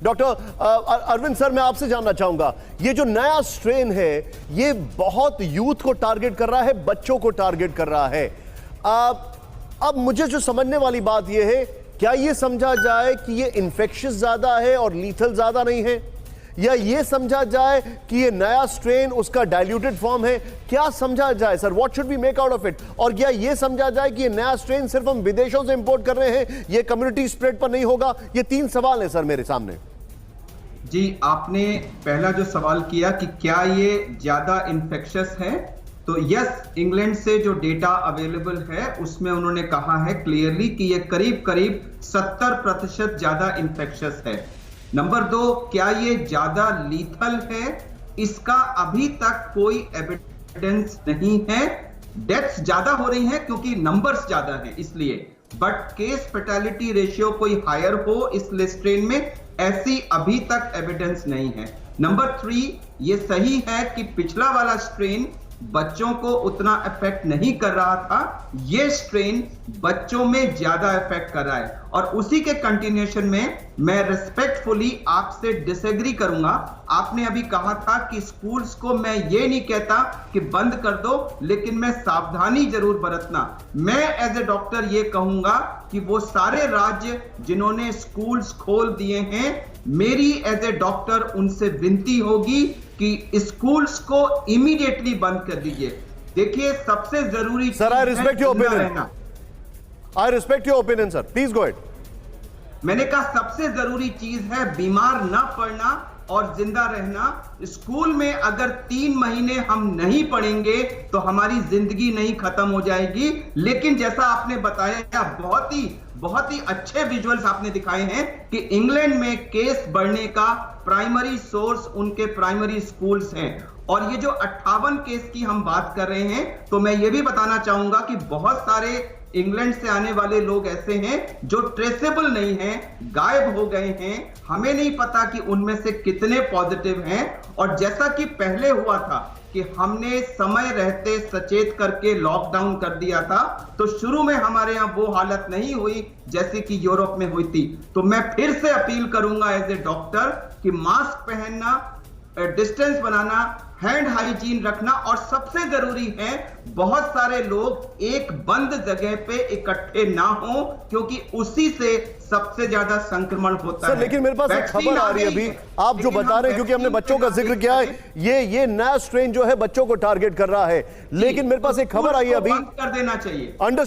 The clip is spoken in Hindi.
डॉक्टर अरविंद सर, मैं आपसे जानना चाहूंगा, ये जो नया स्ट्रेन है ये बहुत यूथ को टारगेट कर रहा है, बच्चों को टारगेट कर रहा है। अब मुझे जो समझने वाली बात ये है, क्या ये समझा जाए कि ये इन्फेक्शियस ज्यादा है और लीथल ज्यादा नहीं है, या ये समझा जाए कि ये नया स्ट्रेन उसका डाइल्यूटेड फॉर्म है? क्या समझा जाए sir? What should we make out of it? और क्या ये समझा जाए कि ये नया स्ट्रेन सिर्फ हम विदेशों से इंपोर्ट कर रहे हैं, ये कम्युनिटी स्प्रेड पर नहीं होगा? ये तीन सवाल है सर मेरे सामने। जी, आपने पहला जो सवाल किया कि क्या ये ज्यादा इन्फेक्शियस है, तो यस, इंग्लैंड से जो डेटा अवेलेबल है उसमें उन्होंने कहा है क्लियरली कि ये करीब करीब 70% ज्यादा इन्फेक्शियस है। नंबर 2, क्या ये ज्यादा लीथल है? इसका अभी तक कोई एविडेंस नहीं है। डेथ्स ज्यादा हो रही हैं क्योंकि नंबर्स ज्यादा हैं इसलिए, बट केस फैटेलिटी रेशियो कोई हायर हो इस स्ट्रेन में, ऐसी अभी तक एविडेंस नहीं है। नंबर 3, ये सही है कि पिछला वाला स्ट्रेन बच्चों को उतना इफेक्ट नहीं कर रहा था, ये स्ट्रेन बच्चों में ज्यादा इफेक्ट कर रहा है। और उसी के कंटिन्यूएशन में मैं रिस्पेक्टफुली आपसे डिसएग्री करूंगा। आपने अभी कहा था कि स्कूल्स को मैं ये नहीं कहता कि बंद कर दो, लेकिन मैं सावधानी जरूर बरतना। मैं एज ए डॉक्टर ये कहूंगा कि वो सारे राज्य जिन्होंने स्कूल्स खोल दिए हैं, मेरी एज ए डॉक्टर उनसे विनती होगी कि स्कूल्स को इमीडिएटली बंद कर दीजिए। देखिए, सबसे जरूरी sir, I respect your opinion, I respect your opinion sir, please go ahead. मैंने कहा सबसे जरूरी चीज है बीमार ना पड़ना और जिंदा रहना। स्कूल में अगर 3 महीने हम नहीं पढ़ेंगे तो हमारी जिंदगी नहीं खत्म हो जाएगी। लेकिन जैसा आपने बताया, बहुत ही अच्छे विजुअल्स आपने दिखाए हैं कि इंग्लैंड में केस बढ़ने का प्राइमरी सोर्स उनके प्राइमरी स्कूल्स हैं। और ये जो 58 केस की हम बात कर रहे हैं, तो मैं ये भी बताना चाहूंगा कि बहुत सारे इंग्लैंड से आने वाले लोग ऐसे हैं जो ट्रेसेबल नहीं हैं, गायब हो गए हैं। हमें नहीं पता कि उनमें से कितने पॉजिटिव हैं। और जैसा कि पहले हुआ था कि हमने समय रहते सचेत करके लॉकडाउन कर दिया था, तो शुरू में हमारे यहां वो हालत नहीं हुई जैसे कि यूरोप में हुई थी। तो मैं फिर से अपील करूंगा एज ए डॉक्टर कि मास्क पहनना, डिस्टेंस बनाना, हैंड हाइजीन रखना, और सबसे जरूरी है बहुत सारे लोग एक बंद जगह पे इकट्ठे ना हो, क्योंकि उसी से सबसे ज्यादा संक्रमण होता है। लेकिन मेरे पास एक खबर आ रही है अभी, आप जो बता रहे हैं, क्योंकि हमने बच्चों का जिक्र किया है, ये नया स्ट्रेन जो है बच्चों को टारगेट कर रहा है, लेकिन मेरे पास एक खबर आई है अभी, बंद कर देना चाहिए।